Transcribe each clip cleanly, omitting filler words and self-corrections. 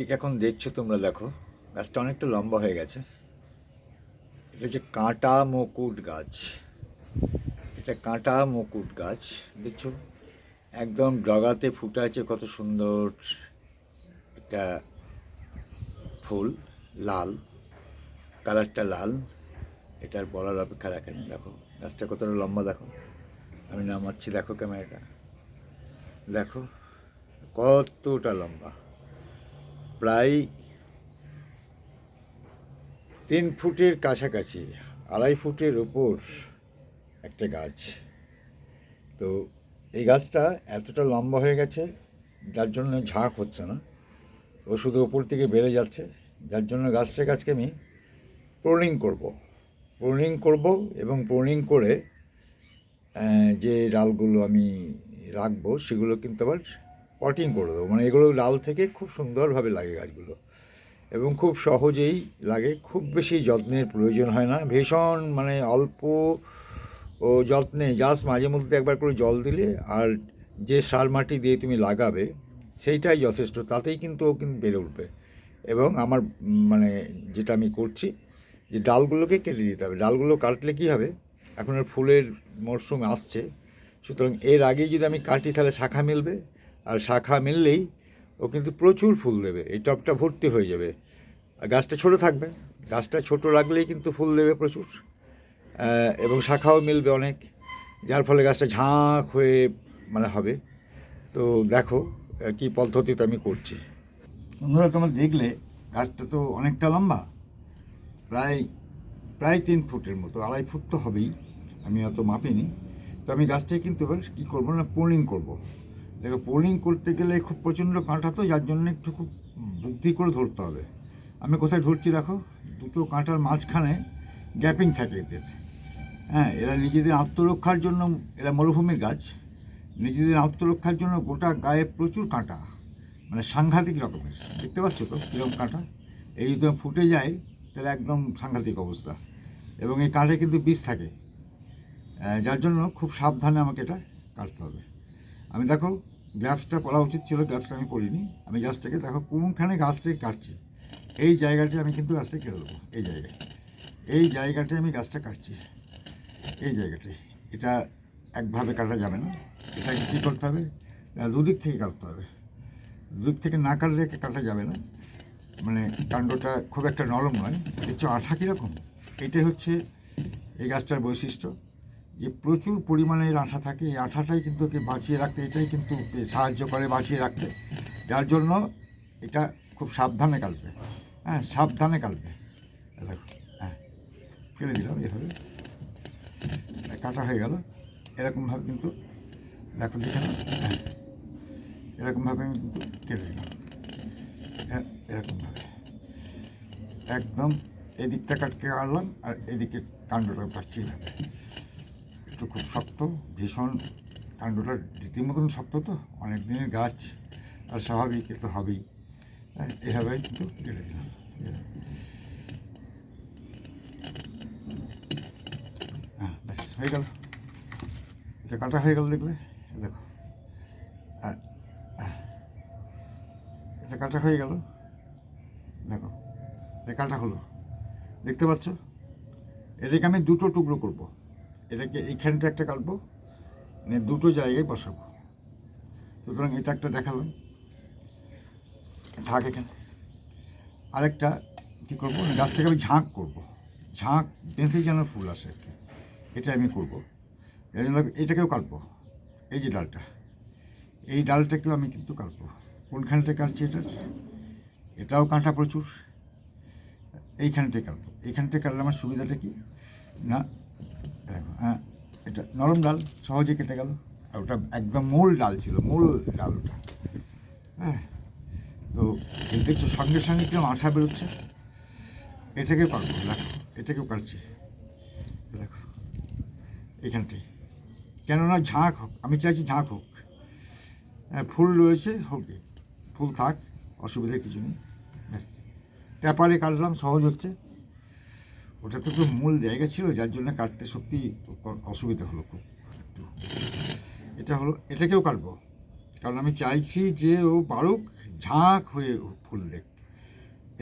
ঠিক এখন দেখছো তোমরা, দেখো গাছটা অনেকটা লম্বা হয়ে গেছে। এটা হচ্ছে কাঁটা মুকুট গাছ। এটা কাঁটা মুকুট গাছ, দেখছো একদম ডগাতে ফুটে আছে কত সুন্দর একটা ফুল, লাল কালারটা, লাল। এটার বলার অপেক্ষা রাখে না। দেখো গাছটা কতটা লম্বা, দেখো আমি নামাচ্ছি, দেখো ক্যামেরাটা, দেখো কতটা লম্বা, প্রায় 3 ফুটের কাছাকাছি, 2.5 ফুটের ওপর একটা গাছ। তো এই গাছটা এতটা লম্বা হয়ে গেছে যার জন্য ঝাঁক হচ্ছে না, ও শুধু ওপর থেকে বেড়ে যাচ্ছে। যার জন্য গাছটাকে আজকে আমি প্রুনিং করব এবং প্রুনিং করে যে ডালগুলো আমি রাখবো সেগুলো কিন্তু আবার পটিং করে দেবো। মানে এগুলো ডাল থেকে খুব সুন্দরভাবে লাগে গাছগুলো, এবং খুব সহজেই লাগে, খুব বেশি যত্নের প্রয়োজন হয় না, ভীষণ মানে অল্প ও যত্নে জাস্ট মাঝে মধ্যে একবার করে জল দিলে আর যে সার মাটি দিয়ে তুমি লাগাবে সেইটাই যথেষ্ট, তাতেই কিন্তু ও কিন্তু বেড়ে উঠবে। এবং আমার মানে যেটা আমি করছি, যে ডালগুলোকে কেটে দিতে হবে। ডালগুলো কাটলে কী হবে, এখন এর ফুলের মরশুম আসছে, সুতরাং এর আগেই যদি আমি কাটি তাহলে শাখা মিলবে, আর শাখা মিললেই ও কিন্তু প্রচুর ফুল দেবে, এই টবটা ভর্তি হয়ে যাবে। আর গাছটা ছোটো থাকবে, গাছটা ছোটো রাখলেই কিন্তু ফুল দেবে প্রচুর, এবং শাখাও মিলবে অনেক, যার ফলে গাছটা ঝাঁক হয়ে মানে হবে। তো দেখো কী পদ্ধতিতে আমি করছি। বন্ধুরা তোমরা দেখলে গাছটা তো অনেকটা লম্বা, প্রায় প্রায় 3 ফুটের মতো, 2.5 ফুট তো হবেই, আমি অত মাপিনি। তো আমি গাছটাকে কিন্তু এবার কী করবো না, পোলিং করবো। দেখো পোলিং করতে গেলে খুব প্রচণ্ড কাঁটা, তো যার জন্য একটু খুব বুদ্ধি করে ধরতে হবে। আমি কোথায় ধরছি দেখো, দুটো কাঁটার মাঝখানে গ্যাপিং থাকে এদের। হ্যাঁ, এরা নিজেদের আত্মরক্ষার জন্য, এরা মরুভূমির গাছ, নিজেদের আত্মরক্ষার জন্য গোটা গায়ে প্রচুর কাঁটা, মানে সাংঘাতিক রকমের। দেখতে পাচ্ছ তো কীরকম কাঁটা, এই যদি ফুটে যায় তাহলে একদম সাংঘাতিক অবস্থা। এবং এই কাঁটায় কিন্তু বিষ থাকে, যার জন্য খুব সাবধানে আমাকে এটা কাটতে হবে। আমি দেখো গ্লাভসটা পরা উচিত ছিল, গ্লাভসটা আমি পরিনি। আমি গাছটাকে দেখো কোনখানে গাছটাকে কাটছি, এই জায়গাটা আমি কিন্তু গাছটা কেটে দেবো। এই জায়গাটায় আমি গাছটা কাটছি, এই জায়গাটায়। এটা একভাবে কাটা যাবে না, এটাকে কী করতে হবে, দুদিক থেকে কাটতে হবে। দুদিক থেকে না কাটলে কাটা যাবে না, মানে কাণ্ডটা খুব একটা নরম নয়, একটু আঠা কীরকম। এটাই হচ্ছে এই গাছটার বৈশিষ্ট্য, যে প্রচুর পরিমাণে এর আঠা থাকে। এই আঠাটাই কিন্তু ওকে বাঁচিয়ে রাখতে, এটাই কিন্তু সাহায্য করে বাঁচিয়ে রাখতে, যার জন্য এটা খুব সাবধানে কাটবে। হ্যাঁ, সাবধানে কাটবে। দেখো, হ্যাঁ কেটে দিলাম, এভাবে কাটা হয়ে গেল। এরকমভাবে কিন্তু দেখো, দেখে না, হ্যাঁ এরকমভাবে আমি কিন্তু কেটে দিলাম, হ্যাঁ এরকমভাবে একদম এদিকটা কাটলাম, আর এদিকে কাণ্ডটা কাটছি এভাবে। একটু খুব শক্ত, ভীষণ কাণ্ডটা রীতিমতন শক্ত, তো অনেক দিনের গাছ, আর স্বাভাবিক তো হবেই। হ্যাঁ, এভাবেই কিন্তু কেটে দিলাম। হ্যাঁ ব্যাস হয়ে গেল, এটা কাটা হয়ে গেল। দেখলে দেখো, এটা কাটা হয়ে গেল, দেখো এটা কাটা হলো, দেখতে পাচ্ছ। এটাকে আমি দুটো টুকরো করব, এটাকে এইখানটা একটা কাটবো, মানে দুটো জায়গায় বসাবো। সুতরাং এটা একটা দেখালাম, ঝাঁক এখানে। আরেকটা কী করবো, গাছটাকে আমি ঝাঁক করবো, ঝাঁক বেঁধে যেন ফুল আসে আর কি, এটা আমি করবো। এই জন্য এটাকেও কাটবো, এই যে ডালটা, এই ডালটাকেও আমি কিন্তু কাটবো। কোনখানটায় কাটছি, এটাও কাঁটা প্রচুর, এইখানটায় কাটবো। এইখানটায় কাটলে আমার সুবিধাটা কি না, দেখো, হ্যাঁ এটা নরম ডাল, সহজে কেটে গেল। আর ওটা একদম মূল ডাল ছিল, মূল ডাল ওটা। হ্যাঁ, তো দেখছো সঙ্গে সঙ্গে কিরকম আঠা বেরোচ্ছে। এটাকেও কাটবো, দেখো এটাকেও কাটছি, দেখো এইখানটায়। কেননা ঝাঁক হোক, আমি চাইছি ঝাঁক হোক। হ্যাঁ, ফুল রয়েছে, হোক, ফুল থাক, অসুবিধা কিছু নেই। ব্যাস ট্যাপারে কাটলাম, সহজ হচ্ছে। ওটা তো মূল জায়গা ছিল, যার জন্য কাটতে সত্যি অসুবিধা হলো খুব একটু। এটা হলো, এটাকেও কাটবো, কারণ আমি চাইছি যে ও বাড়ুক, ঝাঁক হয়ে ফুল দেখ।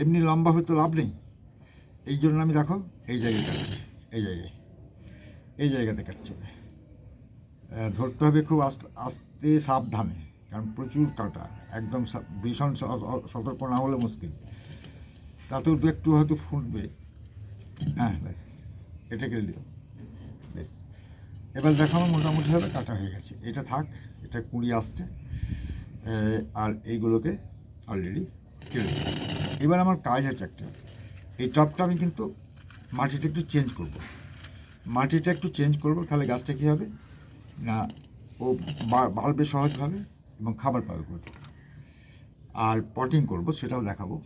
এমনি লম্বা হয়তো লাভ নেই, এই জন্য আমি দেখো এই জায়গায় কাটছি, এই জায়গাতে কাটছি। ধরতে হবে খুব আস্তে সাবধানে, কারণ প্রচুর কাটা, একদম ভীষণ সতর্ক না হলে মুশকিল। তাতেও একটু হয়তো ফুটবে। হ্যাঁ ব্যাস, এটা কেটে দিলাম। বেশ, এবার দেখো আমার মোটামুটিভাবে কাটা হয়ে গেছে। এটা থাক, এটা কুড়ি আসছে, আর এইগুলোকে অলরেডি কেটে দিলাম। এবার আমার কাজ আছে একটা, এই টপটা আমি কিন্তু মাটিটা একটু চেঞ্জ করব। তাহলে গাছটা কী হবে না, ও বাড়বে সহজভাবে এবং খাবার পাবে প্রচুর। আর পটিং করব সেটাও দেখাবো।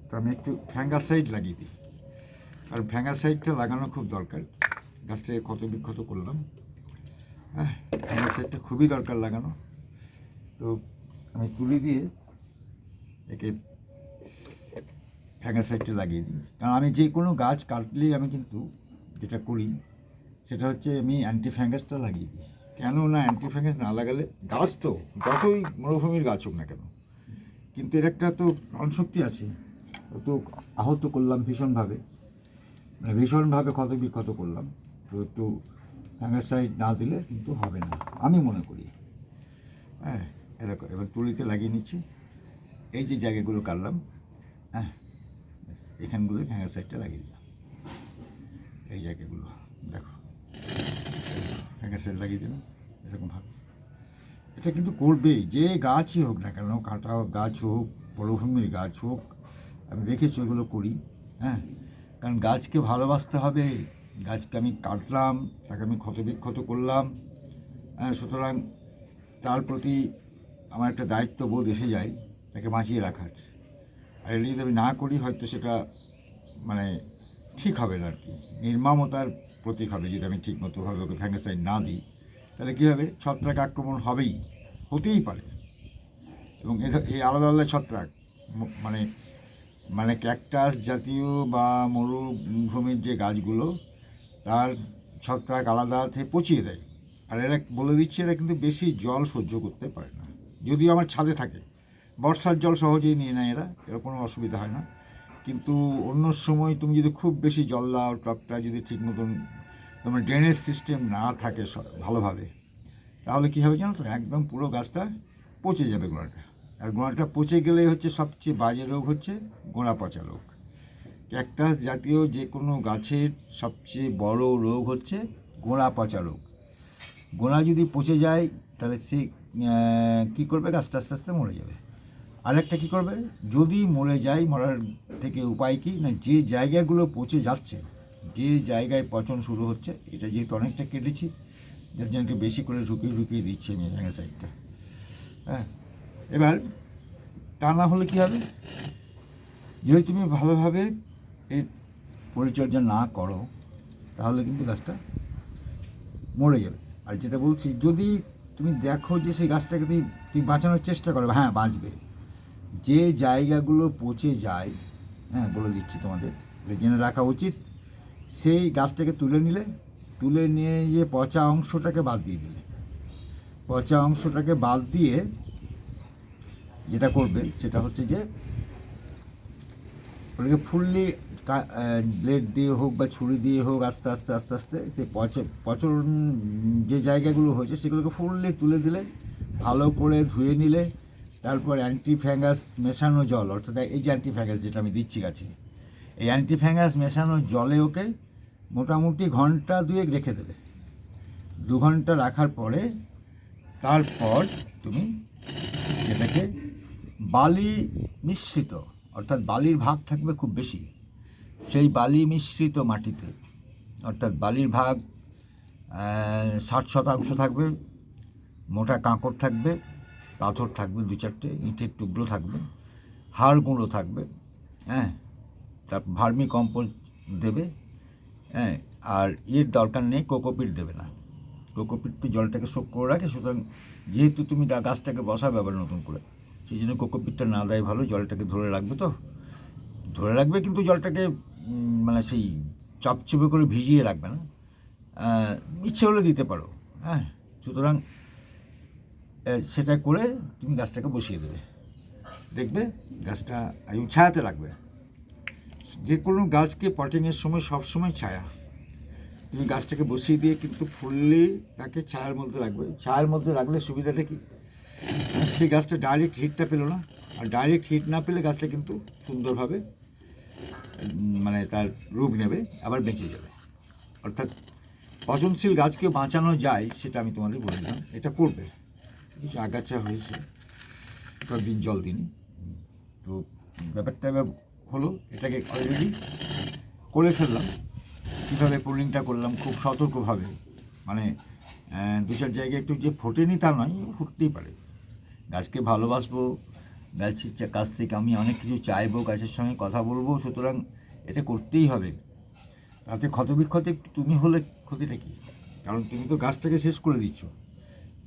তো আমি একটু ফ্যাঙ্গাসাইড লাগিয়ে দিই, কারণ ফ্যাঙ্গাসাইডটা লাগানো খুব দরকার। গাছটাকে ক্ষত বিক্ষত করলাম, হ্যাঁ, ফ্যাঙ্গাসাইডটা খুবই দরকার লাগানো। তো আমি তুলি দিয়ে একে ফ্যাঙ্গাসাইডটা লাগিয়ে দিই, কারণ আমি যে কোনো গাছ কাটলেই আমি কিন্তু যেটা করি সেটা হচ্ছে আমি অ্যান্টি ফ্যাঙ্গাসটা লাগিয়ে দিই। কেন না, অ্যান্টি ফ্যাঙ্গাস না লাগালে গাছ তো যতই মরুভূমির গাছ হোক না কেন, কিন্তু এর একটা তো প্রাণশক্তি আছে। তো আহত করলাম ভীষণভাবে, মানে ভীষণভাবে ক্ষত বিক্ষত করলাম। তো একটু ফ্যাঙ্গাসাইড না দিলে কিন্তু হবে না আমি মনে করি। হ্যাঁ, এরকম এবার তুলিতে লাগিয়ে নিচ্ছি। এই যে জায়গাগুলো কাটলাম, হ্যাঁ, এখানগুলো ফ্যাঙ্গাসাইডটা লাগিয়ে দিলাম। এই জায়গাগুলো দেখো ফ্যাঙ্গাসাইড লাগিয়ে দিলাম এরকমভাবে। এটা কিন্তু করবেই, যে গাছই হোক না কেন, কাটা গাছ হোক, মরুভূমির গাছ হোক, আমি দেখেছি ওগুলো করি। হ্যাঁ, কারণ গাছকে ভালোবাসতে হবে। গাছকে আমি কাটলাম, তাকে আমি ক্ষত বিক্ষত করলাম, হ্যাঁ, সুতরাং তার প্রতি আমার একটা দায়িত্ববোধ এসে যায় তাকে বাঁচিয়ে রাখার। আর এটা যদি আমি না করি হয়তো সেটা মানে ঠিক হবে না আর কি, নির্মমতার প্রতীক হবে। যদি আমি ঠিক মতোভাবে ওকে ফ্যাঙ্গাসাইড না দিই তাহলে কী হবে, ছত্রাক আক্রমণ হতেই পারে। এবং এই আলাদা আলাদা ছত্রাক, মানে মানে ক্যাকটাস জাতীয় বা মরুভূমির যে গাছগুলো, তার ছত্রাক আলাদা থেকে পচিয়ে দেয়। আর এরা বলে দিচ্ছে এরা কিন্তু বেশি জল সহ্য করতে পারে না, যদিও আমার ছাদে থাকে। বর্ষার জল সহজেই নিয়ে নেয় এরা কোনো অসুবিধা হয় না। কিন্তু অন্য সময় তুমি যদি খুব বেশি জল দাও, টপটা যদি ঠিক মতন তোমার ড্রেনেজ সিস্টেম না থাকে ভালোভাবে, তাহলে কী হবে জানো তো, একদম পুরো গাছটা পচে যাবে গোড়াটা। আর গোড়াটা পচে গেলেই হচ্ছে সবচেয়ে বাজে রোগ হচ্ছে গোড়া পচা রোগ। ক্যাকটাস জাতীয় যে কোনো গাছের সবচেয়ে বড় রোগ হচ্ছে গোড়া পচা রোগ। গোড়া যদি পচে যায় তাহলে সে কী করবে, গাছটা আস্তে আস্তে মরে যাবে। আরেকটা কী করবে, যদি মরে যায়, মরার থেকে উপায় কী না, যে জায়গাগুলো পচে যাচ্ছে, যে জায়গায় পচন শুরু হচ্ছে, এটা যেহেতু অনেকটা কেটেছি, যার জন্য একটু বেশি করে ঢুকিয়ে দিচ্ছি আমি ফ্যাঙ্গাসাইডটা। হ্যাঁ, এবার তা না হলে কী হবে, যদি তুমি ভালোভাবে এর পরিচর্যা না করো তাহলে কিন্তু গাছটা মরে যাবে। আর যেটা বলছি, যদি তুমি দেখো যে সেই গাছটাকে তুমি বাঁচানোর চেষ্টা করো, হ্যাঁ বাঁচবে। যে জায়গাগুলো পচে যায়, হ্যাঁ বলে দিচ্ছি তোমাদের, জেনে রাখা উচিত, সেই গাছটাকে তুলে নিয়ে যে পচা অংশটাকে বাদ দিয়ে দিলে, পচা অংশটাকে বাদ দিয়ে যেটা করবে সেটা হচ্ছে যে ওটাকে ফুললি ব্লেড দিয়ে হোক বা ছুরি দিয়ে হোক আস্তে আস্তে যে পচন যে জায়গাগুলো হয়েছে সেগুলোকে ফুললি তুলে দিলে, ভালো করে ধুয়ে নিলে, তারপর অ্যান্টি ফ্যাঙ্গাস মেশানো জল, অর্থাৎ এই যে অ্যান্টি ফ্যাঙ্গাস যেটা আমি দিচ্ছি গাছে, এই অ্যান্টি ফ্যাঙ্গাস মেশানো জলে ওকে মোটামুটি ঘন্টা 2 রেখে দেবে। 2 ঘন্টা রাখার পরে তারপর তুমি যেটাকে বালি মিশ্রিত, অর্থাৎ বালির ভাগ থাকবে খুব বেশি, সেই বালি মিশ্রিত মাটিতে, অর্থাৎ বালির ভাগ 60% থাকবে, মোটা কাঁকড় থাকবে, পাথর থাকবে 2-4টে, ইটের টুকরো থাকবে, হাড় গুঁড়ো থাকবে, হ্যাঁ, তারপর ভার্মি কম্পোস্ট দেবে, হ্যাঁ, আর এর দরকার নেই, কোকোপিট দেবে না। কোকোপিট তো জলটাকে শোক করে রাখে, সুতরাং যেহেতু তুমি গাছটাকে বসাবে আবার নতুন করে, সেই জন্য কোকোপিটটা না দেয় ভালো। জলটাকে ধরে রাখবে, কিন্তু জলটাকে মানে সেই চপচপে করে ভিজিয়ে রাখবে না, ইচ্ছে হলে দিতে পারো, হ্যাঁ। সুতরাং সেটা করে তুমি গাছটাকে বসিয়ে দেবে, দেখবে গাছটা ছায়াতে রাখবে, যে কোনো গাছকে পটিংয়ের সময় সবসময় ছায়া, তুমি গাছটাকে বসিয়ে দিয়ে কিন্তু ফুললে তাকে ছায়ার মধ্যে রাখবে। ছায়ার মধ্যে রাখলে সুবিধাটা কি, সেই গাছটা ডাইরেক্ট হিটটা পেলো না, আর ডাইরেক্ট হিট না পেলে গাছটা কিন্তু সুন্দরভাবে মানে তার রূপ নেবে, আবার বেঁচে যাবে। অর্থাৎ পচনশীল গাছকে বাঁচানো যায় সেটা আমি তোমাদের বলে দিলাম, এটা করবে। কিছু আগাছা হয়েছে, কয়েকদিন জল দিন, তো ব্যাপারটা এবার হলো, এটাকে অলরেডি করে ফেললাম। কীভাবে প্রুনিংটা করলাম খুব সতর্কভাবে, মানে দু চার জায়গায় একটু যে ফোটেনি তা নয়, ফুটতেই পারে। গাছকে ভালোবাসবো, গাছের কাছ থেকে আমি অনেক কিছু চাইবো, গাছের সঙ্গে কথা বলবো, সুতরাং এটা করতেই হবে। তাতে ক্ষতবিক্ষতে তুমি হলে ক্ষতিটা কী? কারণ তুমি তো গাছটাকে শেষ করে দিচ্ছ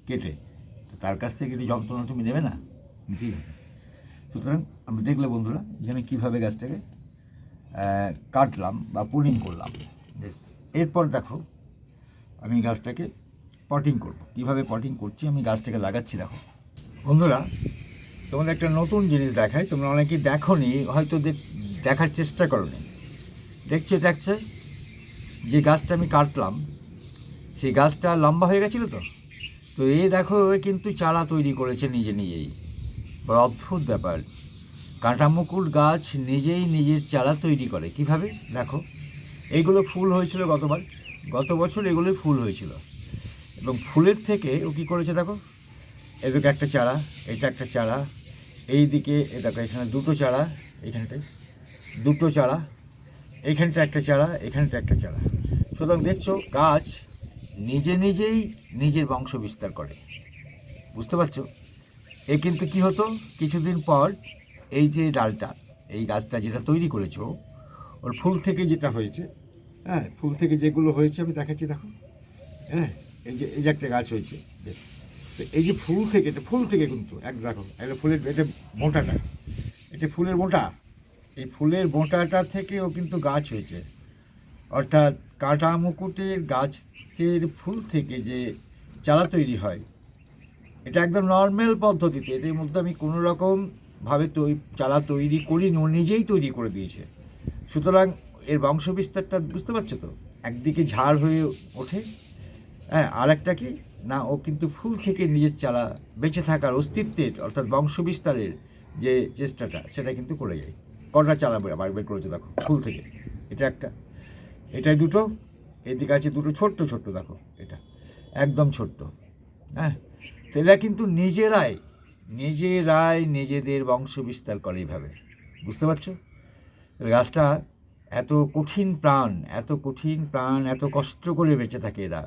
কেটে, তো তার কাছ থেকে একটু যন্ত্রণা তুমি নেবে না, নিতেই হবে। সুতরাং আমি দেখলে বন্ধুরা যে আমি কীভাবে গাছটাকে কাটলাম বা পুলিং করলাম। বেশ, এরপর দেখো আমি গাছটাকে পটিং করব। কীভাবে পটিং করছি, আমি গাছটাকে লাগাচ্ছি। দেখো বন্ধুরা, তোমাদের একটা নতুন জিনিস দেখাই, তোমরা অনেকেই দেখোনি, হয়তো দেখার চেষ্টা করোনি। দেখছো এটা হচ্ছে যে গাছটা আমি কাটলাম, সেই গাছটা লম্বা হয়ে গেছিলো, তো এই দেখো কিন্তু চারা তৈরি করেছে নিজে নিজেই। বড় অদ্ভুত ব্যাপার, কাঁটামুকুট গাছ নিজেই নিজের চারা তৈরি করে। কিভাবে দেখো, এইগুলো ফুল হয়েছিল গত বছর এগুলোই ফুল হয়েছিল, এবং ফুলের থেকে ও কী করেছে দেখো, এদিকে একটা চারা, এটা একটা চারা, এই দিকে দেখো এখানে দুটো চারা, এখানটায় দুটো চারা, এইখানটা একটা চারা, এখানটা একটা চারা। সুতরাং দেখছো গাছ নিজে নিজেই নিজের বংশ বিস্তার করে, বুঝতে পারছো? এ কিন্তু কী হতো, কিছুদিন পর এই যে ডালটা, এই গাছটা যেটা তৈরি করেছো, ওর ফুল থেকে যেটা হয়েছে, হ্যাঁ, ফুল থেকে যেগুলো হয়েছে আমি দেখাচ্ছি। দেখো, হ্যাঁ, এই যে একটা গাছ হয়েছে, বেশ, তো এই যে ফুল থেকে, এটা ফুল থেকে কিন্তু দেখো, একটা ফুলের, এটা মোটাটা, এটা ফুলের মোটা, এই ফুলের মোটাটা থেকেও কিন্তু গাছ হয়েছে। অর্থাৎ কাঁটা মুকুটের গাছের ফুল থেকে যে চারা তৈরি হয়, এটা একদম নর্মাল পদ্ধতিতে, এটার মধ্যে আমি কোনো রকমভাবে চারা তৈরি করিনি, ও নিজেই তৈরি করে দিয়েছে। সুতরাং এর বংশবিস্তারটা বুঝতে পারছো তো, একদিকে ঝাড় হয়ে ওঠে, হ্যাঁ, আর একটা কি না, ও কিন্তু ফুল থেকে নিজের চারা বেঁচে থাকার অস্তিত্বের, অর্থাৎ বংশবিস্তারের যে চেষ্টাটা, সেটা কিন্তু করে যায়। কটা চারা বের করেছে দেখো ফুল থেকে, এটা একটা, এটাই দুটো, এদিকে আছে দুটো ছোট্ট ছোট্ট, দেখো এটা একদম ছোট্ট, হ্যাঁ। তো এরা কিন্তু নিজেরাই নিজেদের বংশ বিস্তার করে এইভাবে, বুঝতে পারছো? গাছটা এত কঠিন প্রাণ, এত কষ্ট করে বেঁচে থাকে এরা,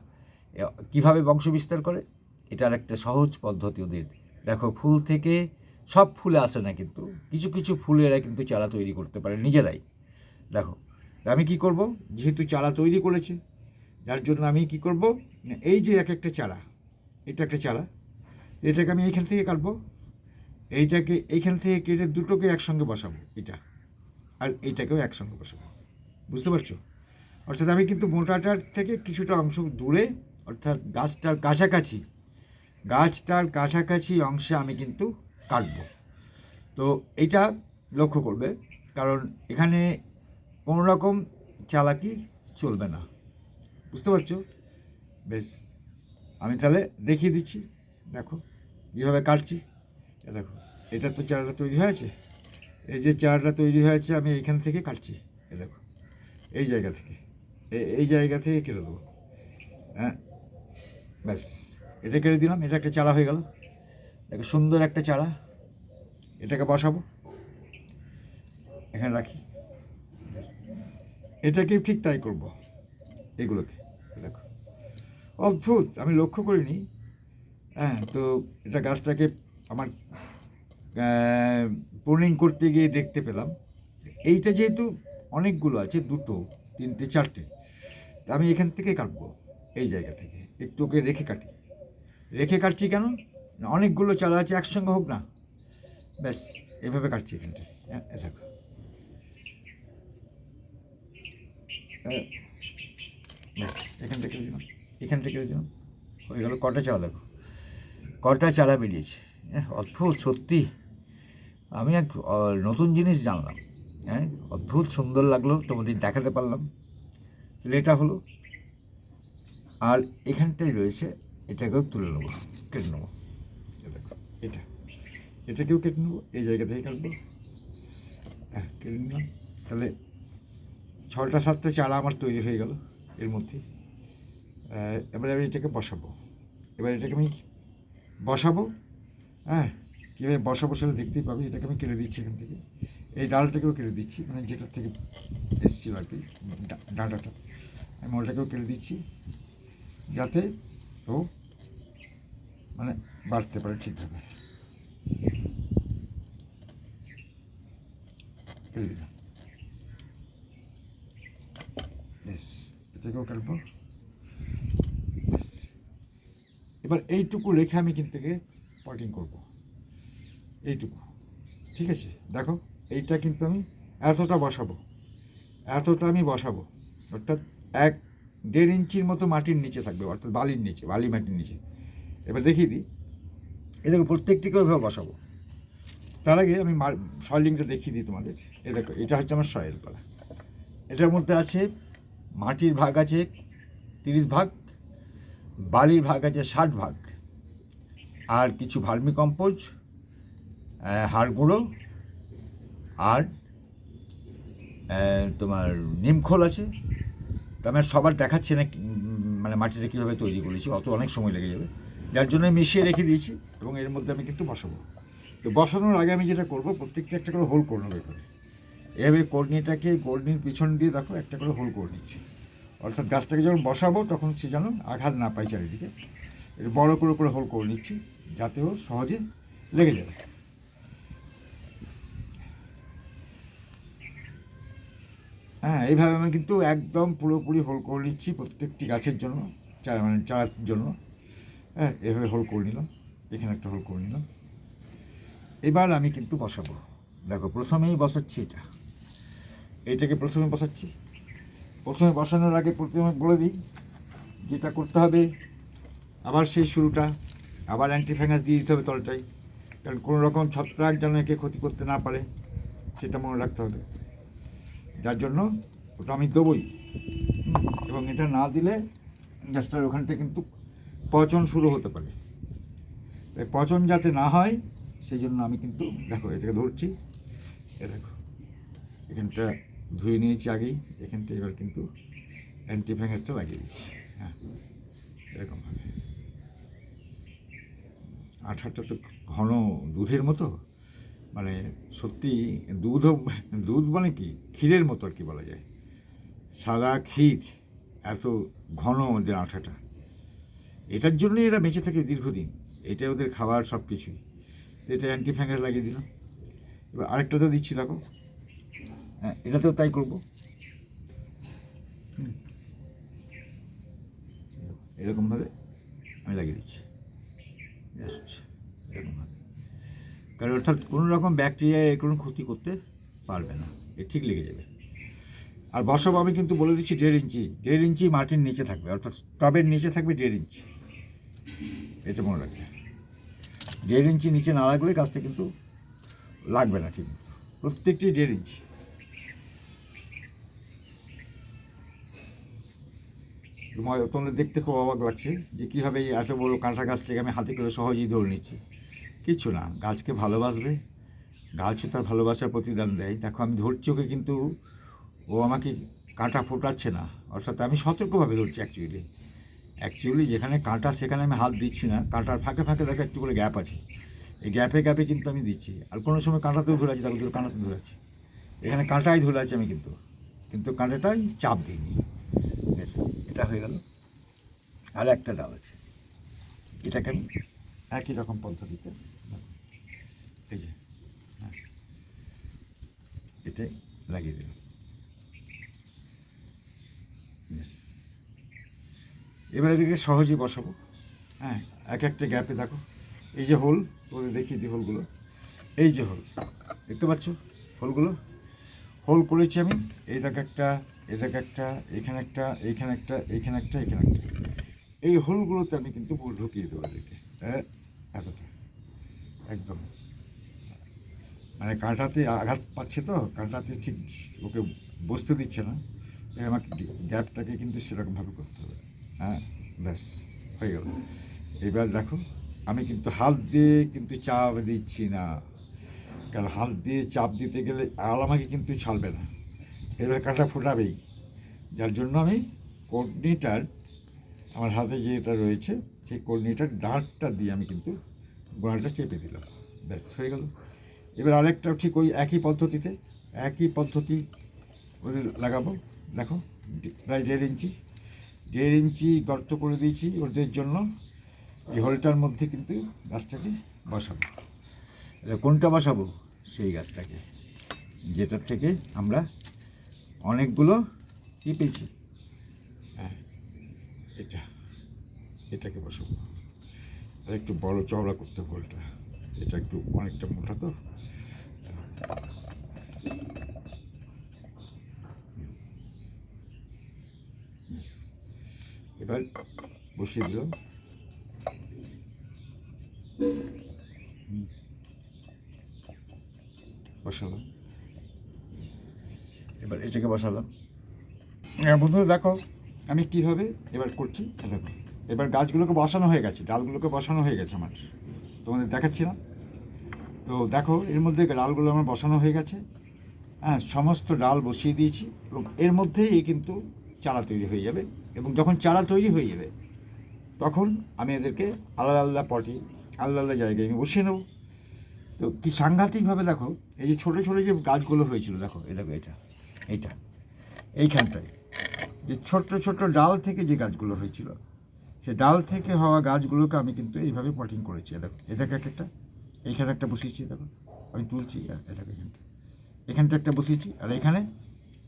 কীভাবে বংশ বিস্তার করে, এটার একটা সহজ পদ্ধতি ওদের। দেখো ফুল থেকে, সব ফুলে আসে না, কিন্তু কিছু কিছু ফুলে এরা কিন্তু চারা তৈরি করতে পারে নিজেরাই। দেখো আমি কি করব, যেহেতু চারা তৈরি করেছে, যার জন্য আমি কি করব, এই যে একটা চারা, এটা একটা চারা, এটাকে আমি এইখান থেকে কাটবো, এইটাকে এইখান থেকে কেটে দুটোকে একসঙ্গে বসাবো, এটা আর এইটাকেও একসঙ্গে বসাবো, বুঝতে পারছো? অর্থাৎ আমি কিন্তু মোটাটার থেকে কিছুটা অংশ দূরে, অর্থাৎ গাছটার কাছাকাছি অংশে আমি কিন্তু কাটবো। তো এইটা লক্ষ্য করবে, কারণ এখানে কোনো রকম চালাকি চলবে না, বুঝতে পারছো? বেশ, আমি তাহলে দেখিয়ে দিচ্ছি। দেখো কীভাবে কাটছি, দেখো এটা তো চারাটা তৈরি হয়েছে, এই যে চারাটা তৈরি হয়েছে আমি এইখান থেকে কাটছি, দেখো এই জায়গা থেকে, এই জায়গা থেকে কেটে দেবো, হ্যাঁ, ব্যাস, এটা কেটে দিলাম, এটা একটা চারা হয়ে গেল। দেখো সুন্দর একটা চারা, এটাকে বসাবো, এখানে রাখি, এটাকে ঠিক তাই করবো, এগুলোকে দেখো অদ্ভুত, আমি লক্ষ্য করিনি, হ্যাঁ। তো এটা গাছটাকে আমার প্রুনিং করতে গিয়ে দেখতে পেলাম, এইটা যেহেতু অনেকগুলো আছে, দুটো তিনটে চারটে, আমি এখান থেকে কাটবো, এই জায়গা থেকে একটু ওকে রেখে কাটছি কেন, অনেকগুলো চারা আছে, একসঙ্গে হোক না, ব্যাস এভাবে কাটছি এখানটায়, হ্যাঁ, দেখো ব্যাস, এখানটা কেটে দিলাম, হয়ে গেল। কটা চারা বেরিয়েছে, হ্যাঁ, অদ্ভুত সত্যি, আমি এক নতুন জিনিস জানলাম, হ্যাঁ, অদ্ভুত সুন্দর লাগলো, তোমাদের দেখাতে পারলাম। তাহলে এটা হলো, আর এখানটাই রয়েছে, এটাকেও তুলে নেবো, কেটে নেবো। দেখো এটাকেও কেটে নেবো, এই জায়গা থেকে কাটবো। হ্যাঁ, কেটে নিলাম। তাহলে 6টা-7টা চারা আমার তৈরি হয়ে গেল এর মধ্যে। এবারে আমি এটাকে বসাবো। এবার এটাকে আমি বসাবো। হ্যাঁ, কীভাবে বসাবো সেটা দেখতেই পাবে। এটাকে আমি কেটে দিচ্ছি এখান থেকে, এই ডালটাকেও কেটে দিচ্ছি, মানে যেটার থেকে এসেছিল আর কি ডাঁটাটা, আমি ওটাকেও কেটে দিচ্ছি যাতে ও মানে বাড়তে পারে ঠিকভাবে। কেটে দিলাম, বেশ, এটাকেও কাটবো। বেশ, এবার এইটুকু রেখে আমি কিন্তু পটিং করবো, এইটুকু, ঠিক আছে। দেখো এইটা কিন্তু আমি এতটা বসাবো, এতটা আমি বসাবো, অর্থাৎ 1-1.5 ইঞ্চির মতো মাটির নিচে থাকবে, অর্থাৎ বালির নিচে, বালি মাটির নিচে। এবার দেখিয়ে দিই, এদেরকে প্রত্যেকটিকে ওইভাবে বসাবো। তার আগে আমি সয়েলিংটা দেখিয়ে দিই তোমাদের। এ দেখো, এটা হচ্ছে আমার সয়েল করা। এটার মধ্যে আছে মাটির ভাগ আছে 30 ভাগ, বালির ভাগ আছে 60 ভাগ, আর কিছু ভার্মি কম্পোজ, হাড় গুঁড়ো, আর তোমার নিমখোল আছে। তো আমি সবার দেখাচ্ছি না মানে মাটিটা কীভাবে তৈরি করেছি, অত অনেক সময় লেগে যাবে, যার জন্য মিশিয়ে রেখে দিয়েছি। এবং এর মধ্যে আমি কিন্তু বসাবো। তো বসানোর আগে আমি যেটা করবো, প্রত্যেকটা একটা করে হোল করে নেবো এভাবে। এভাবে কর্নিটাকে, কর্নির পিছন দিয়ে দেখো একটা করে হোল করে নিচ্ছি, অর্থাৎ গাছটাকে যখন বসাবো তখন সে যেন আঘাত না পায় চারিদিকে। এর বড়ো করে হোল করে নিচ্ছি যাতে ও সহজে লেগে যাবে। হ্যাঁ, এইভাবে আমি কিন্তু একদম পুরোপুরি হোল করে নিচ্ছি প্রত্যেকটি গাছের জন্য, মানে চারার জন্য। হ্যাঁ, এভাবে হোল করে নিলাম, এখানে একটা হোল করে নিলাম। এবার আমি কিন্তু বসাবো। দেখো, প্রথমেই বসাচ্ছি এইটাকে প্রথমে বসাচ্ছি। প্রথমে বসানোর আগে প্রথমে বলে দিই যেটা করতে হবে, আবার সেই শুরুটা, আবার অ্যান্টিফ্যাঙ্গাস দিয়ে দিতে হবে তলটায়, কারণ কোনো রকম ছত্রাক যেন একে ক্ষতি করতে না পারে সেটা মনে রাখতে হবে। যার জন্য ওটা আমি দেবই, এবং এটা না দিলে গাছটার ওখান থেকে কিন্তু পচন শুরু হতে পারে। পচন যাতে না হয় সেই জন্য আমি কিন্তু, দেখো এটাকে ধরছি, এ দেখো এখানটা ধুয়ে নিয়েছি আগেই, এখানটা এবার কিন্তু অ্যান্টিফ্যাঙ্গাসটা লাগিয়ে দিচ্ছি। হ্যাঁ, এরকমভাবে। আঠাটা তো ঘন দুধের মতো, মানে সত্যি দুধ মানে কি, ক্ষীরের মতো আর কি বলা যায়, সাদা ক্ষীর, এত ঘন ওদের আঠাটা। এটার জন্যই এরা বেঁচে থাকে দীর্ঘদিন, এটা ওদের খাবার সব কিছুই। এটা অ্যান্টিফ্যাঙ্গাস লাগিয়ে দিলাম। এবার আরেকটাতেও দিচ্ছি, দেখো, হ্যাঁ এটাতেও তাই করবো। এরকমভাবে আমি লাগিয়ে দিচ্ছি, জাস্ট এরকমভাবে, কারণ অর্থাৎ কোনো রকম ব্যাকটেরিয়া এর কোনো ক্ষতি করতে পারবে না, এ ঠিক লেগে যাবে। আর বসাবো আমি কিন্তু বলে দিচ্ছি 1.5 ইঞ্চি মাটির নিচে থাকবে, অর্থাৎ টবের নিচে থাকবে 1.5 ইঞ্চি, এটা মনে রাখবে। 1.5 ইঞ্চি নিচে না লাগলে গাছটা কিন্তু লাগবে না ঠিক, প্রত্যেকটি 1.5 ইঞ্চি। তোমাদের দেখতে খুব অবাক লাগছে যে কীভাবে এত বড় কাঁটা গাছটাকে আমি হাতে করে সহজেই ধরে নিচ্ছি। কিচ্ছু না, গাছকে ভালোবাসবে, গাছও তার ভালোবাসার প্রতিদান দেয়। দেখো আমি ধরছি ওকে, কিন্তু ও আমাকে কাঁটা ফোটাচ্ছে না, অর্থাৎ আমি সতর্কভাবে ধরছি। অ্যাকচুয়ালি যেখানে কাঁটা সেখানে আমি হাত দিচ্ছি না, কাঁটার ফাঁকে ফাঁকে দেখো একটু করে গ্যাপ আছে, এই গ্যাপে গ্যাপে কিন্তু আমি দিচ্ছি। আর কোনো সময় কাঁটাতেও ধরে আছি, দেখো কাঁটাতে ধরে আছি, এখানে কাঁটাই ধরে আছে আমি, কিন্তু কাঁটাটাই চাপ দিইনি। বেশ, এটা হয়ে গেল। আর একটা ডাল আছে, এটাকে আমি একই রকম পদ্ধতিতে, এই যে হ্যাঁ, এটাই লাগিয়ে দিলাম। বেশ, এবার এদিকে সহজেই বসাবো। হ্যাঁ, এক একটা গ্যাপে দেখো, এই যে হোল, ওদের দেখিয়ে দিই হোলগুলো, এই যে হোল দেখতে পাচ্ছ, হোল করেছি আমি। এই দেখ একটা, এই দেখ একটা, এখানে একটা, এইখানে একটা, এইখানে একটা, এখানে একটা, এই হোলগুলোতে আমি কিন্তু ঢুকিয়ে দেবো এদেরকে, এতটা একদম, মানে কাঁটাতে আঘাত পাচ্ছে তো, কাঁটাতে ঠিক ওকে বসতে দিচ্ছে না, আমাকে গ্যাপটাকে কিন্তু সেরকমভাবে করতে হবে। হ্যাঁ, ব্যাস হয়ে গেল। এবার দেখো, আমি কিন্তু হাত দিয়ে কিন্তু চাপ দিচ্ছি না, কারণ হাত দিয়ে চাপ দিতে গেলে আর আমাকে কিন্তু ছাড়বে না, এবার কাঁটা ফোটাবেই। যার জন্য আমি কর্নিটার, আমার হাতে যেটা রয়েছে সেই কর্নিটার ডাঁটটা দিয়ে আমি কিন্তু গোড়াটা চেপে দিলাম, ব্যাস হয়ে গেল। এবার আরেকটাও ঠিক ওই একই পদ্ধতিতে, একই পদ্ধতি ওই লাগাবো। দেখো, প্রায় 1.5 ইঞ্চি গর্ত করে দিয়েছি ওদের জন্য। এই হোলটার মধ্যে কিন্তু গাছটাকে বসাবো। কোনটা বসাবো? সেই গাছটাকে, যেটার থেকে আমরা অনেকগুলো কী পেয়েছি। হ্যাঁ, এটাকে বসাবো। আর একটু বড় চওড়া করতে হোলটা, এটা একটু অনেকটা মোটা তো। এবার বসিয়ে দিলাম। বসালাম, এবার এটাকে বসালাম। বন্ধুরা দেখো আমি কীভাবে এবার করছি। দেখো, এবার গাছগুলোকে বসানো হয়ে গেছে, ডালগুলোকে বসানো হয়ে গেছে আমার, তোমাদের দেখাচ্ছি না তো। দেখো, এর মধ্যে ডালগুলো আমার বসানো হয়ে গেছে। হ্যাঁ, সমস্ত ডাল বসিয়ে দিয়েছি এবং এর মধ্যেই কিন্তু চারা তৈরি হয়ে যাবে। এবং যখন চারা তৈরি হয়ে যাবে তখন আমি এদেরকে আলাদা আলাদা পটে, আলাদা আলাদা জায়গায় আমি বসিয়ে নেবো। তো কী সাংঘাতিকভাবে দেখো, এই যে ছোটো ছোটো যে গাছগুলো হয়েছিল, দেখো এই দেখো, এইখানটায় যে ছোট্ট ছোট্ট ডাল থেকে যে গাছগুলো হয়েছিল, সে ডাল থেকে হওয়া গাছগুলোকে আমি কিন্তু এইভাবে পটিং করেছি। দেখো, এটাকে একটা, এইখানে একটা বসিয়েছি, দেখো আমি তুলছি, এটাকে এখানটা একটা বসিয়েছি, আর এখানে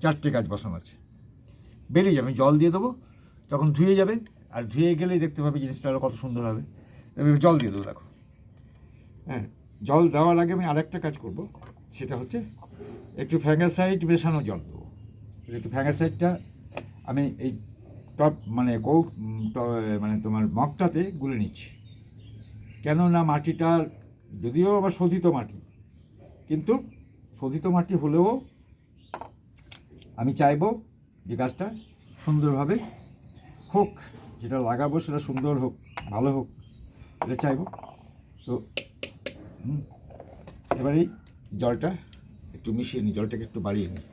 4টে গাছ বসানো আছে। বেরিয়ে যাবে, আমি জল দিয়ে দেবো, তখন ধুয়ে যাবে, আর ধুয়ে গেলেই দেখতে পাবে জিনিসটা আরও কত সুন্দর হবে। আমি জল দিয়ে দেবো। দেখো, হ্যাঁ, জল দেওয়ার আগে আমি আরেকটা কাজ করব, সেটা হচ্ছে একটু ফ্যাঙ্গাসাইড মেশানো জল দেবো। একটু ফ্যাঙ্গাসাইডটা আমি এই টপ মানে মানে তোমার মগটাতে গুলে নিচ্ছি। কেননা মাটিটা যদিও আবার শোধিত মাটি, কিন্তু শোধিত মাটি হলেও আমি চাইবো যে গাছটা সুন্দরভাবে হোক, যেটা লাগাবো সেটা সুন্দর হোক, ভালো হোক, এটা চাইবো। তো এবারেই জলটা একটু মিশিয়ে নিই, জলটাকে একটু বাড়িয়ে নিই।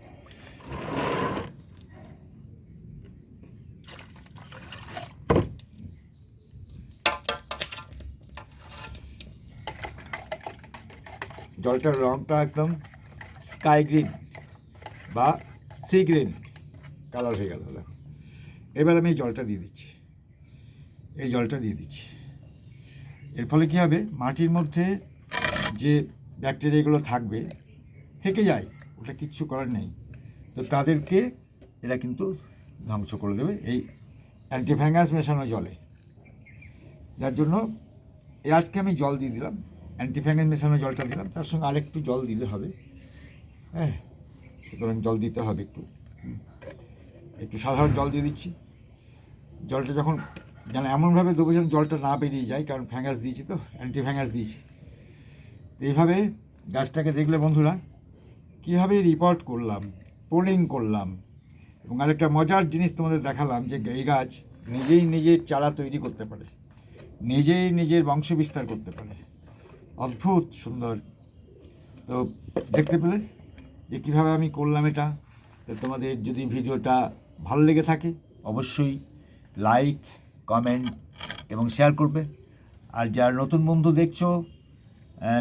জলটার রঙটা একদম স্কাই গ্রিন বা সি গ্রিন কালার হয়ে গেল। দেখো, এবার আমি এই জলটা দিয়ে দিচ্ছি, এর ফলে কী হবে, মাটির মধ্যে যে ব্যাকটেরিয়াগুলো থাকবে, থেকে যায়, ওটা কিচ্ছু করার নেই, তো তাদেরকে এরা কিন্তু ধ্বংস করে দেবে এই অ্যান্টিফ্যাঙ্গাস মেশানো জলে। যার জন্য আজকে আমি জল দিয়ে দিলাম, অ্যান্টিফ্যাঙ্গাস মেশানো জলটা দিলাম, তার সঙ্গে আরেকটু জল দিলে হবে। হ্যাঁ, সুতরাং জল দিতে হবে, একটু সাধারণ জল দিয়ে দিচ্ছি। জলটা যখন যেন এমনভাবে দেবো যেন জলটা না বেরিয়ে যায়, কারণ ফ্যাঙ্গাস দিয়েছি তো, অ্যান্টিফ্যাঙ্গাস দিয়েছি। তো এইভাবে গাছটাকে দেখলে বন্ধুরা কীভাবে রিপোর্ট করলাম, পোলিং করলাম, এবং আরেকটা মজার জিনিস তোমাদের দেখালাম যে এই গাছ নিজেই নিজের চারা তৈরি করতে পারে, নিজেই নিজের বংশ বিস্তার করতে পারে, অদ্ভুত সুন্দর। তো দেখতে পেলে যে কীভাবে আমি করলাম এটা। তো তোমাদের যদি ভিডিওটা ভালো লেগে থাকে অবশ্যই লাইক, কমেন্ট এবং শেয়ার করবে। আর যারা নতুন বন্ধু দেখছো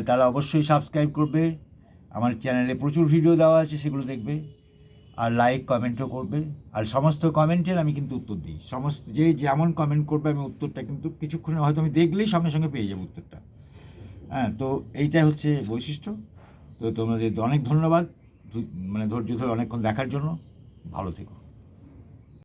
তারা অবশ্যই সাবস্ক্রাইব করবে। আমার চ্যানেলে প্রচুর ভিডিও দেওয়া আছে, সেগুলো দেখবে, আর লাইক কমেন্টও করবে। আর সমস্ত কমেন্টের আমি কিন্তু উত্তর দিই, সমস্ত যে যেমন কমেন্ট করবে আমি উত্তরটা কিন্তু কিছুক্ষণে, হয়তো আমি দেখলেই সঙ্গে সঙ্গে পেয়ে যাবো উত্তরটা। হ্যাঁ, তো এইটাই হচ্ছে বৈশিষ্ট্য। তো তোমাদের অনেক ধন্যবাদ, মানে ধৈর্য ধরে অনেকক্ষণ দেখার জন্য। ভালো থেকো।